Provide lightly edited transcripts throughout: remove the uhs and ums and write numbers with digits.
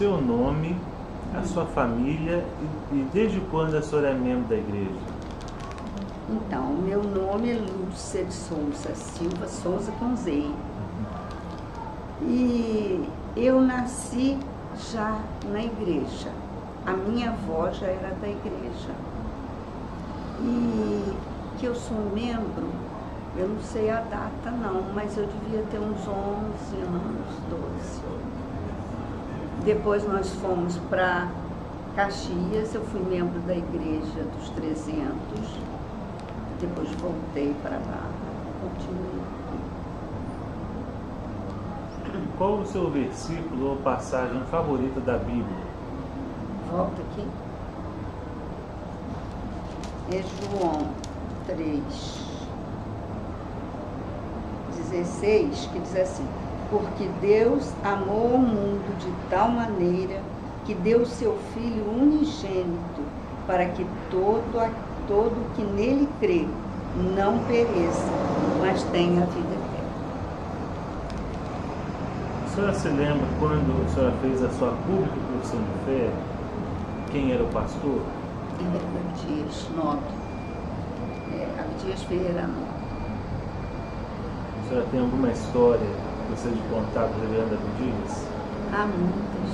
seu nome, a sua família e desde quando a senhora é membro da igreja? Então, o meu nome é Lúcia de Souza Silva, Souza com Z. E eu nasci já na igreja. A minha avó já era da igreja. E que eu sou membro, eu não sei a data não, mas eu devia ter uns 11 anos, 12. Depois nós fomos para Caxias, eu fui membro da igreja dos 300. Depois voltei para lá, continuei aqui. Qual o seu versículo ou passagem favorita da Bíblia? Volta aqui. É João 3:16, que diz assim: porque Deus amou o mundo de tal maneira que deu o seu Filho unigênito, para que todo que nele crê não pereça, mas tenha a vida eterna. A senhora se lembra quando a senhora fez a sua pública profissão de fé? Quem era o pastor? Abdias Nobre. Abdias Ferreira Nobre. A senhora tem alguma história que gostaria de contar do reverendo Abdias? Há muitas.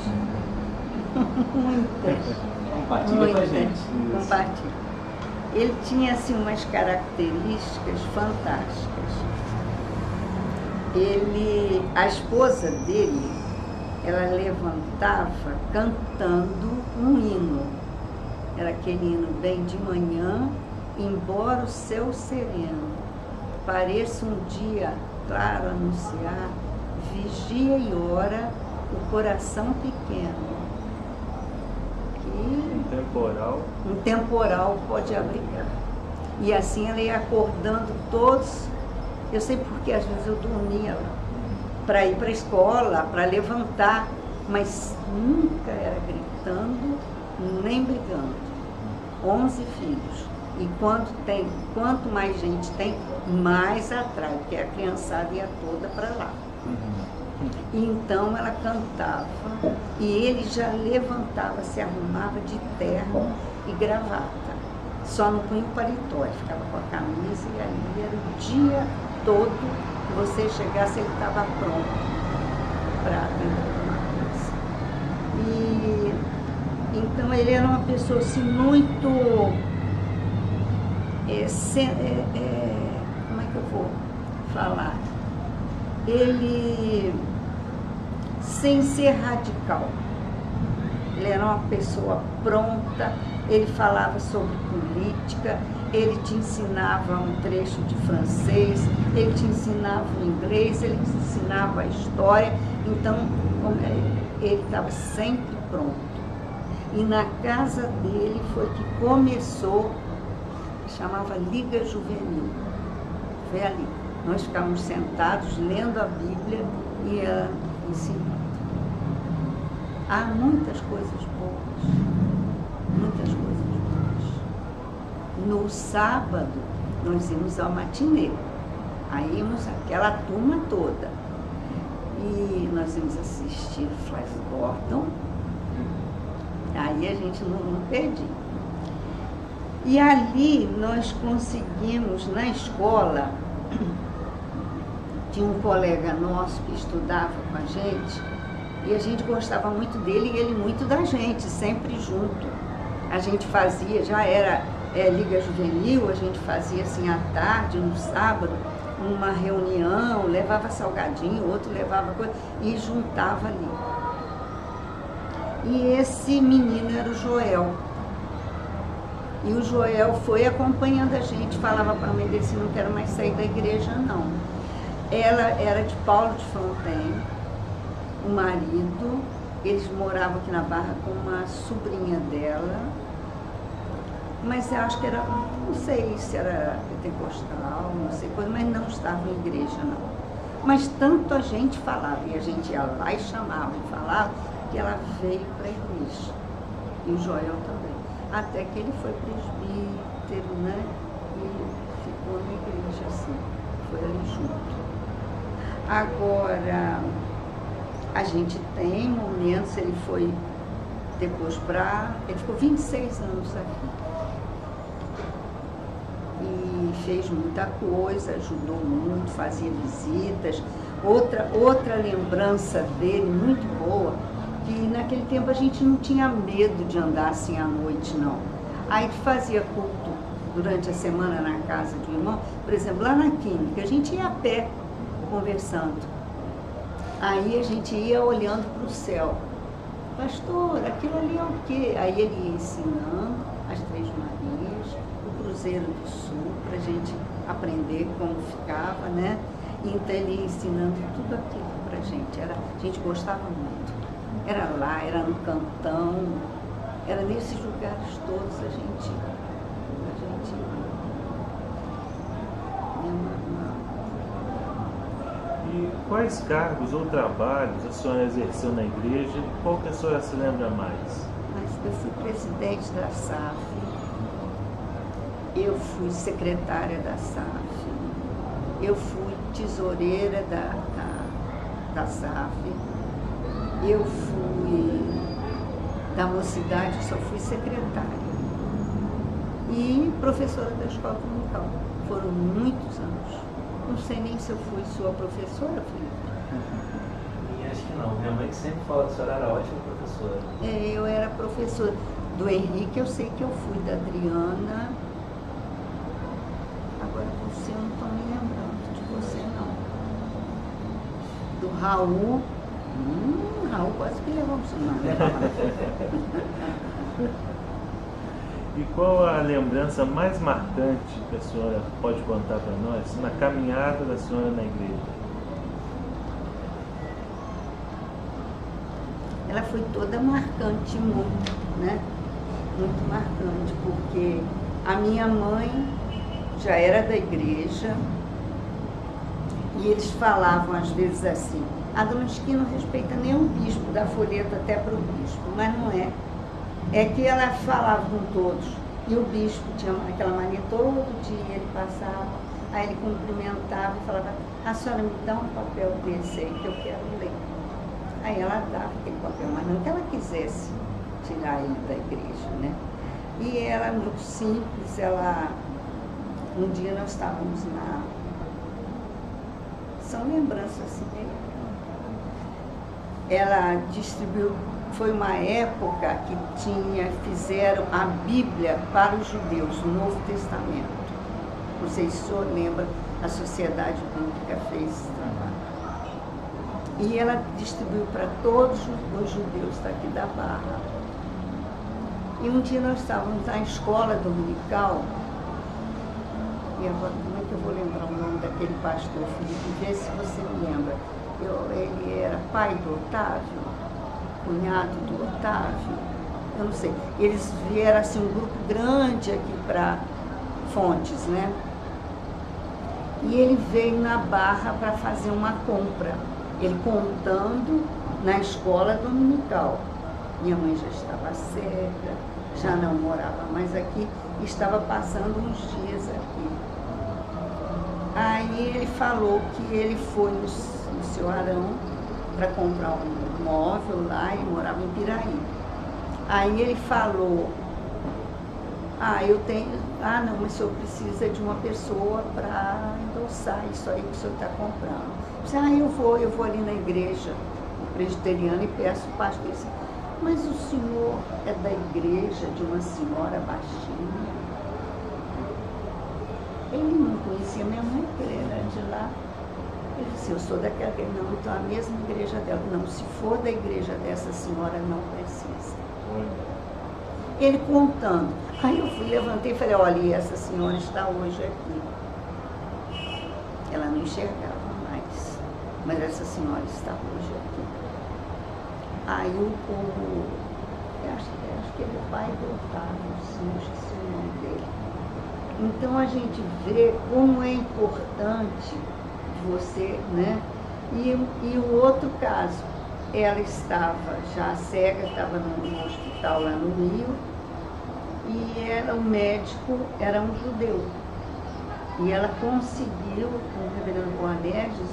Muitas. Compartilha com a gente. Compartilha. Ele tinha assim umas características fantásticas. A esposa dele, ela levantava cantando um hino. Era aquele hino bem de manhã, embora o céu sereno pareça um dia claro anunciar, vigia e ora o coração pequeno. Um temporal pode abrigar. E assim ela ia acordando todos. Eu sei porque às vezes eu dormia lá, para ir para a escola, para levantar, mas nunca era gritando, nem brigando. 11 filhos. E quanto mais gente tem, mais atrai, porque a criançada ia toda para lá. E então ela cantava e ele já levantava, se arrumava de terno e gravata. Só não punha o paletó, ele ficava com a camisa e ali era o dia todo que você chegasse, ele estava pronto para atender uma coisa. E então ele era uma pessoa assim muito... como é que eu vou falar? Ele, sem ser radical, ele era uma pessoa pronta, ele falava sobre política, ele te ensinava um trecho de francês, ele te ensinava o inglês, ele te ensinava a história, então ele estava sempre pronto. E na casa dele foi que começou, chamava Liga Juvenil, foi ali. Nós ficávamos sentados, lendo a Bíblia e ensinando. Há muitas coisas boas, muitas coisas boas. No sábado, nós íamos ao matinê. Aí íamos aquela turma toda. E nós íamos assistir Flash Gordon. Aí a gente não perdia. E ali nós conseguimos, na escola, tinha um colega nosso que estudava com a gente, e a gente gostava muito dele e ele muito da gente, sempre junto. A gente fazia, já era Liga Juvenil, a gente fazia assim à tarde, no sábado, uma reunião, levava salgadinho, outro levava coisa, e juntava ali. E esse menino era o Joel. E o Joel foi acompanhando a gente, falava para a mãe dele, não quero mais sair da igreja, não. Ela era de Paulo de Fronten, o marido, eles moravam aqui na Barra com uma sobrinha dela, mas eu acho que era, não sei se era pentecostal, não sei coisa, mas não estava em igreja, não. Mas tanto a gente falava, e a gente ia lá e chamava e falava, que ela veio para a igreja. E o Joel também. Até que ele foi presbítero, né? E ficou na igreja assim, foi ali junto. Agora, A gente tem momentos, ele foi depois ele ficou 26 anos aqui. E fez muita coisa, ajudou muito, fazia visitas. Outra lembrança dele, muito boa, que naquele tempo a gente não tinha medo de andar assim à noite, não. Aí fazia culto durante a semana na casa de um irmão, por exemplo, lá na Química, a gente ia a pé, conversando. Aí a gente ia olhando para o céu. Pastor, aquilo ali é o quê? Aí ele ia ensinando as Três Marias, o Cruzeiro do Sul, para a gente aprender como ficava, né? Então ele ia ensinando tudo aquilo para a gente. A gente gostava muito. Era lá, era no Cantão, era nesses lugares todos a gente E quais cargos ou trabalhos a senhora exerceu na igreja e qual que a senhora se lembra mais? Mas eu fui presidente da SAF, eu fui secretária da SAF, eu fui tesoureira da SAF, eu fui da mocidade, só fui secretária. E professora da escola dominical. Foram muitos anos. Não sei nem se eu fui sua professora, Felipe. E acho que não. Minha mãe sempre fala que a senhora era ótima professora. Eu era professora do Henrique, eu sei que eu fui da Adriana. Agora você, eu não estou me lembrando de você, não. Do Raul. Raul quase que levamos o nome. E qual a lembrança mais marcante que a senhora pode contar para nós na caminhada da senhora na igreja? Ela foi toda marcante, muito, né? Muito marcante, porque a minha mãe já era da igreja e eles falavam às vezes assim: a dona Chiquinha não respeita nem o bispo, dá folheto até para o bispo, mas não é. É que ela falava com todos, e o bispo tinha aquela mania, todo dia ele passava, aí ele cumprimentava e falava: a senhora me dá um papel desse aí que eu quero ler. Aí ela dava aquele papel, mas não que ela quisesse tirar ele da igreja, né? E ela, muito simples, um dia nós estávamos são lembranças assim, ela distribuiu. Foi uma época que fizeram a Bíblia para os judeus, o Novo Testamento. Não sei se o senhor lembra, a Sociedade Bíblica fez esse trabalho. E ela distribuiu para todos os judeus daqui da Barra. E um dia nós estávamos na escola dominical, e agora como é que eu vou lembrar o nome daquele pastor, Felipe? Vê se você me lembra. Ele era pai do Otávio, cunhado do Otávio, eu não sei. Eles vieram assim, um grupo grande aqui para Fontes, né? E ele veio na Barra para fazer uma compra. Ele contando na escola dominical. Minha mãe já estava cega, já não morava mais aqui, estava passando uns dias aqui. Aí ele falou que ele foi no seu Arão para comprar um móvel lá, e morava em Piraí. Aí ele falou: não, mas o senhor precisa de uma pessoa para endossar isso aí que o senhor está comprando. Eu disse: eu vou ali na igreja presbiteriana e peço o pastor. Ele disse: mas o senhor é da igreja de uma senhora baixinha? Ele não conhecia minha mãe, porque ele era de lá. Ele disse: eu sou daquela igreja. Não, então a mesma igreja dela. Não, se for da igreja dessa senhora, não precisa. Ele contando. Aí eu levantei e falei: olha, essa senhora está hoje aqui. Ela não enxergava mais, mas essa senhora está hoje aqui. Aí o povo, acho que ele é o pai do Otávio, não esqueci o nome dele. Então a gente vê como é importante você, né? E o outro caso, ela estava já cega, estava no hospital lá no Rio, e o médico era um judeu. E ela conseguiu, com o reverendo Boanerges,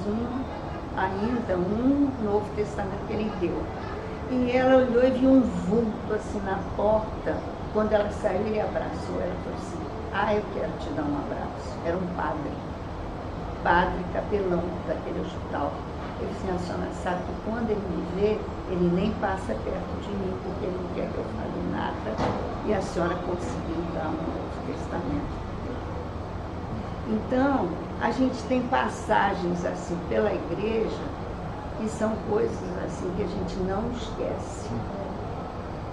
ainda um Novo Testamento que ele deu. E ela olhou e viu um vulto assim na porta. Quando ela saiu, ele abraçou ela e falou assim: ah, eu quero te dar um abraço. Era um padre capelão daquele hospital. Ele disse: a senhora sabe que quando ele me vê, ele nem passa perto de mim, porque ele não quer que eu fale nada. E a senhora conseguiu dar um Novo Testamento. Então, a gente tem passagens assim pela igreja que são coisas assim que a gente não esquece,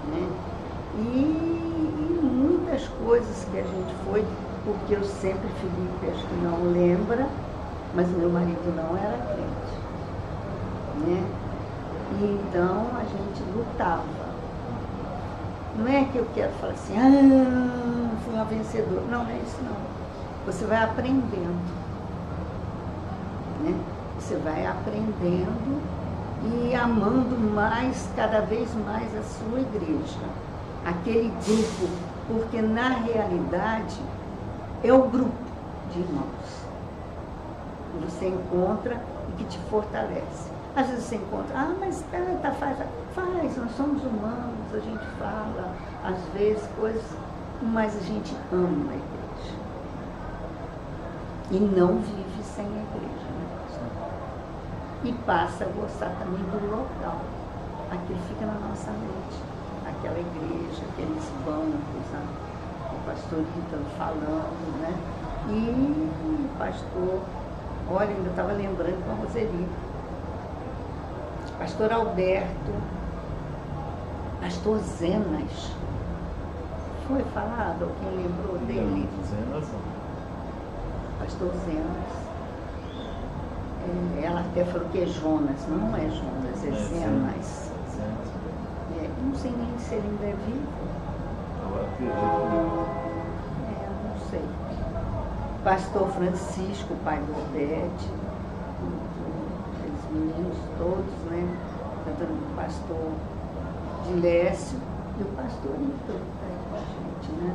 né? E muitas coisas que a gente foi, porque eu sempre, Felipe, acho que não lembra, mas meu marido não era crente, né? E então a gente lutava. Não é que eu quero falar assim, fui uma vencedora. Não, não é isso não. Você vai aprendendo, né? Você vai aprendendo e amando mais, cada vez mais a sua igreja, aquele grupo, porque na realidade é o grupo de irmãos que você encontra e que te fortalece. Às vezes você encontra, mas faz, nós somos humanos, a gente fala, às vezes coisas, mas a gente ama a igreja. E não vive sem a igreja, né? E passa a gostar também do local. Aquilo fica na nossa mente. Aquela igreja, aqueles bancos, né? O pastor Ítalo falando, né? E o pastor, olha, ainda estava lembrando com a Roseli. Pastor Alberto, pastor Zenas. Foi falado? Alguém lembrou dele? Zenas não. Pastor Zenas. Ela até falou que é Jonas, não é Jonas, é Zenas. Não sei nem se ele ainda é vivo. Eu acredito. Não sei. Pastor Francisco, pai do Odete, aqueles meninos todos, né? O pastor Dilécio e o pastor Ítalo está aí com a gente, né?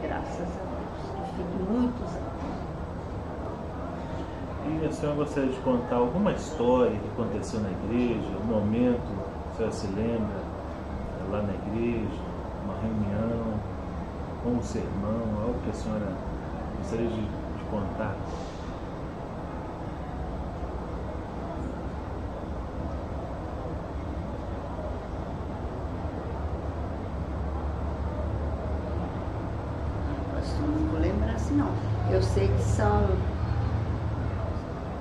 Graças a Deus. Que fique muitos anos. E a senhora gostaria de contar alguma história que aconteceu na igreja, um momento, a senhora se lembra, lá na igreja, uma reunião, um sermão, algo que a senhora gostaria de contar? Pastor, não vou lembrar assim não. Eu sei que são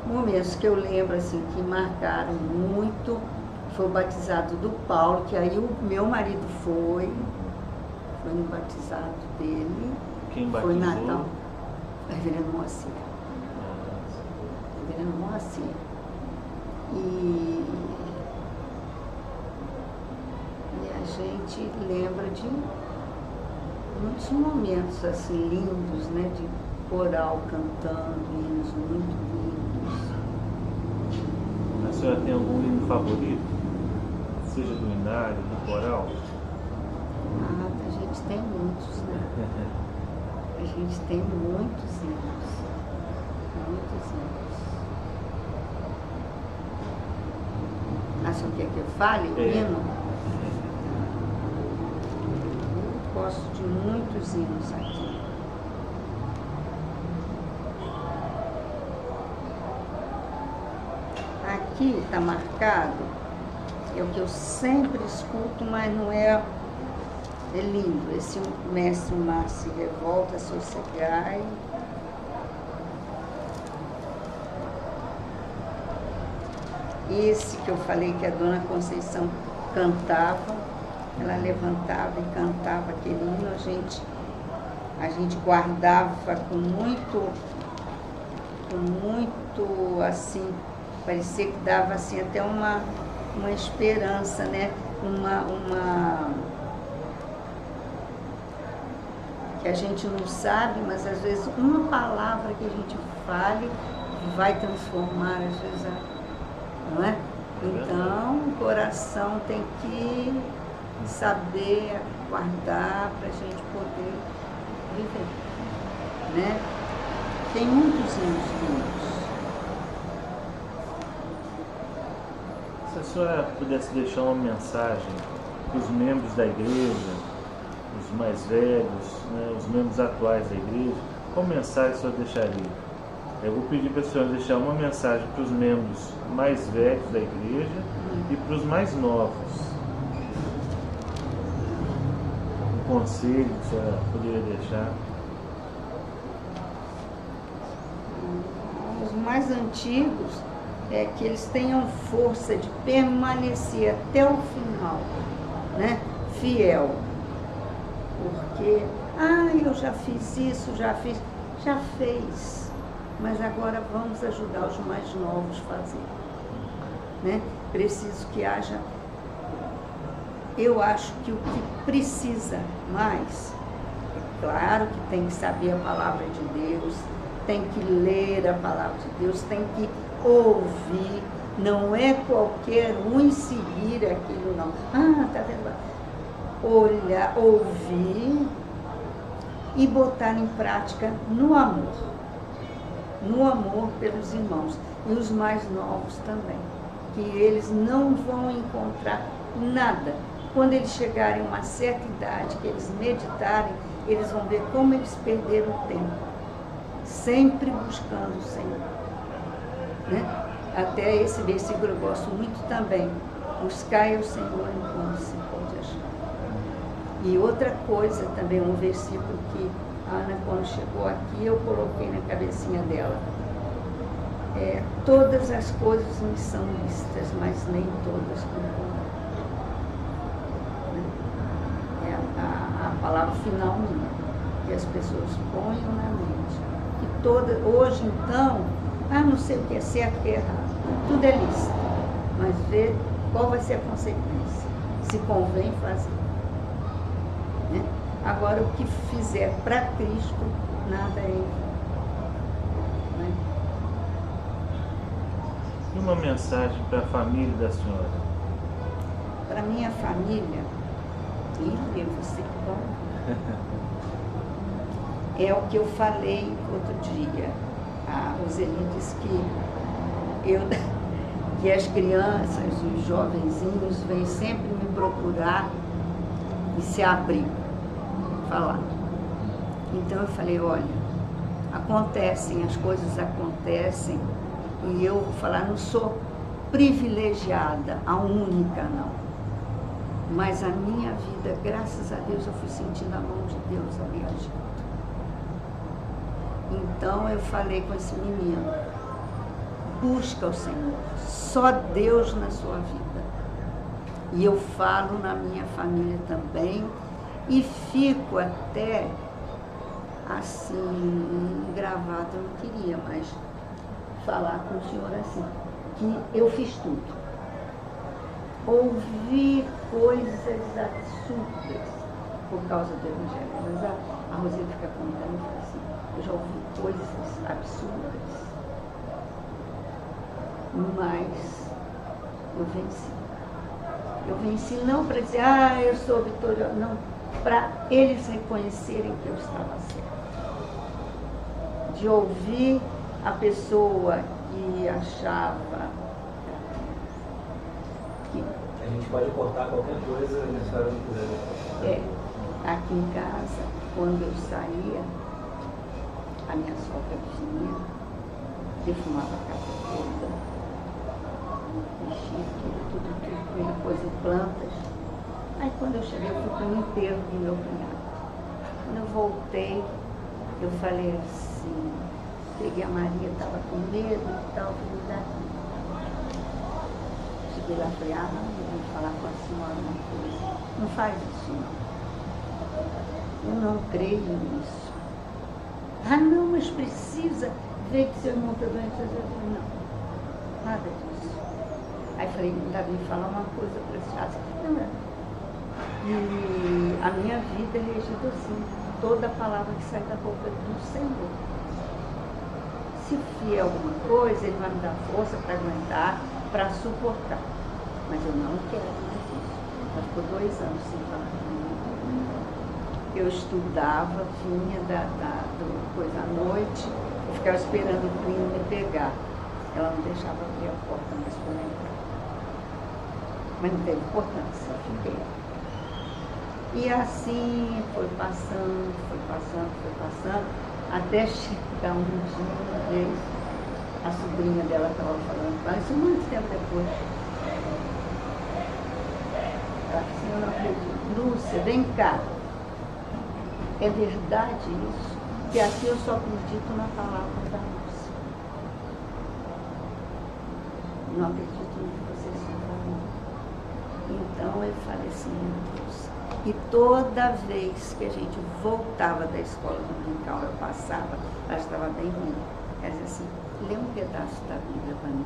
momentos que eu lembro assim que marcaram muito. Foi o batizado do Paulo, que aí o meu marido foi no batizado dele. Quem batizou? Foi Natal. Reverendo Moacir. Reverendo Moacir. E a gente lembra de muitos momentos assim lindos, né? De coral cantando, hinos muito lindos. A senhora tem algum hino favorito? Seja do hinário, do coral? A gente tem muitos, né? A gente tem muitos hinos. Muitos hinos. A senhora quer que eu fale o hino? Eu gosto de muitos hinos aqui. Aqui está marcado. É o que eu sempre escuto, mas não é lindo. Esse mestre mar se revolta, sossegai. Esse que eu falei que a Dona Conceição cantava, ela levantava e cantava aquele hino, a gente guardava com muito assim, parecia que dava assim até uma esperança, né? Que a gente não sabe, mas às vezes uma palavra que a gente fale vai transformar, às vezes, não é? Então, o coração tem que saber guardar para a gente poder viver, né? Tem muitos hinos lindos. Se a senhora pudesse deixar uma mensagem para os membros da igreja, os mais velhos, né, os membros atuais da igreja, qual mensagem a senhora deixaria? Eu vou pedir para a senhora deixar uma mensagem para os membros mais velhos da igreja e para os mais novos. Um conselho que a senhora poderia deixar? Os mais antigos é que eles tenham força de permanecer até o final, né? Fiel. Porque, eu já fiz isso, já fez. Mas agora vamos ajudar os mais novos a fazer. Né? Preciso que haja. Eu acho que o que precisa mais, é claro que tem que saber a palavra de Deus, tem que ler a palavra de Deus, tem que ouvir, não é qualquer um seguir aquilo, não. Tá vendo? Olhar, ouvir e botar em prática no amor pelos irmãos e os mais novos também, que eles não vão encontrar nada. Quando eles chegarem a uma certa idade, que eles meditarem, eles vão ver como eles perderam o tempo, sempre buscando o Senhor. Né? Até esse versículo eu gosto muito também. Buscai o Senhor enquanto se pode achar. E outra coisa também, um versículo que a Ana, quando chegou aqui, eu coloquei na cabecinha dela. Todas as coisas me são lícitas, mas nem todas concordam. É a palavra final minha, que as pessoas ponham na mente. Hoje, então, não sei o que é certo e o que é errado. Tudo é lícito, mas ver qual vai ser a consequência, se convém fazer. Né? Agora, o que fizer para Cristo, nada é em vão. Né? E uma mensagem para a família da senhora? Para minha família, você que bom. É o que eu falei outro dia. A Roseli disse que as crianças, os jovenzinhos, vêm sempre me procurar e se abrir, falar. Então eu falei, olha, as coisas acontecem, e eu vou falar, não sou privilegiada, a única não. Mas a minha vida, graças a Deus, eu fui sentindo a mão de Deus ali agindo. Então eu falei com esse menino, busca o Senhor, só Deus na sua vida. E eu falo na minha família também, e fico até assim, gravado, eu não queria, mas falar com o senhor assim, que eu fiz tudo. Ouvi coisas absurdas por causa do Evangelho. Mas a Roseli fica contando e fala assim, eu já ouvi coisas absurdas, mas eu venci. Eu venci não para dizer, eu sou vitoriosa, não, para eles reconhecerem que eu estava certa. De ouvir a pessoa que achava que... A gente pode cortar qualquer coisa que a senhora não quiser. Aqui em casa, quando eu saía, a minha sogra vinha, defumava a casa toda, mexia tudo, coisa em plantas. Aí quando eu cheguei, eu fui para o enterro do meu cunhado. Quando eu voltei, eu falei assim, peguei a Maria, estava com medo e tal, falei, daqui. Cheguei lá e falei, não, eu vou falar com a senhora uma coisa. Não faz isso, não. Eu não creio nisso. Não, mas precisa ver que seu irmão está doente. Eu falei, não, nada disso. Aí falei, ainda bem falar uma coisa preciosa. Não, e a minha vida é regida assim, toda palavra que sai da boca do Senhor. Se fizer alguma coisa, Ele vai me dar força para aguentar, para suportar. Mas eu não quero mais isso. Mas por 2 anos sem falar. Eu estudava, vinha do coisa à noite, eu ficava esperando o primo me pegar. Ela não deixava abrir a porta mais para entrar. mas não teve importância, só fiquei lá. E assim foi passando, até chegar um dia, uma vez, a sobrinha dela estava falando com ela, isso muito tempo depois. Ela disse, eu não acredito. Lúcia, vem cá. É verdade isso? Que aqui eu só acredito na palavra da Lúcia. Não acredito no que vocês estão falando. Então eu falei assim, meu Deus. E toda vez que a gente voltava da escola dominical, eu passava, ela estava bem ruim. Ela dizia assim, lê um pedaço da Bíblia para mim.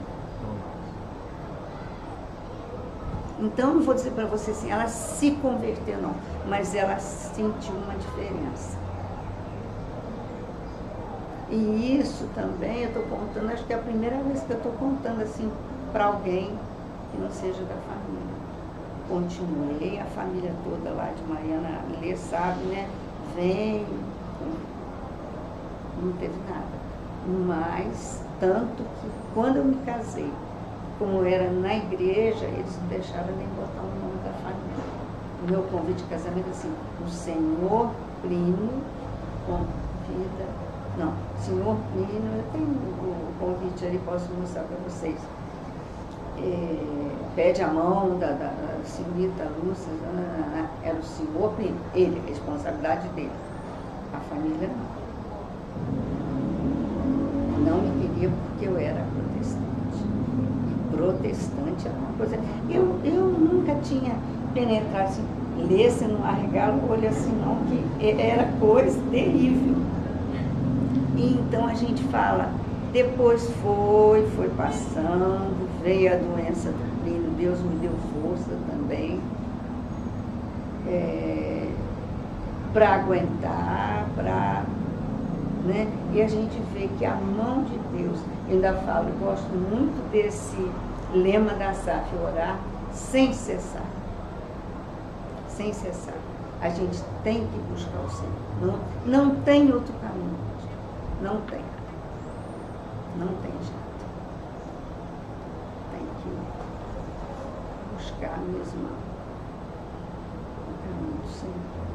Então, não vou dizer para você assim, ela se converteu não, mas ela sentiu uma diferença. E isso também, eu estou contando, acho que é a primeira vez que eu estou contando assim para alguém que não seja da família. Continuei, a família toda lá de Mariana Lê, sabe, né? Vem, não teve nada. Mas, tanto que quando eu me casei, como era na igreja, eles não deixaram nem botar o nome da família. O meu convite de casamento é assim, o senhor Plínio convida, não, senhor Plínio, eu tenho o convite ali, posso mostrar para vocês. Pede a mão da senhorita Lúcia, era o senhor Plínio, ele, a responsabilidade dele, a família não. Não me queria porque eu era protestante. Protestante era uma coisa. Eu nunca tinha penetrado assim, ler, se não arregala o olho assim, não, que era coisa terrível. E então a gente fala, depois foi passando, veio a doença do Plínio, Deus me deu força também para aguentar, né? E a gente vê que a mão de Deus, eu ainda falo, eu gosto muito desse lema da SAF, orar sem cessar. Sem cessar. A gente tem que buscar o Senhor. Não tem outro caminho. Não tem. Não tem jeito. Tem que buscar mesmo o caminho do Senhor.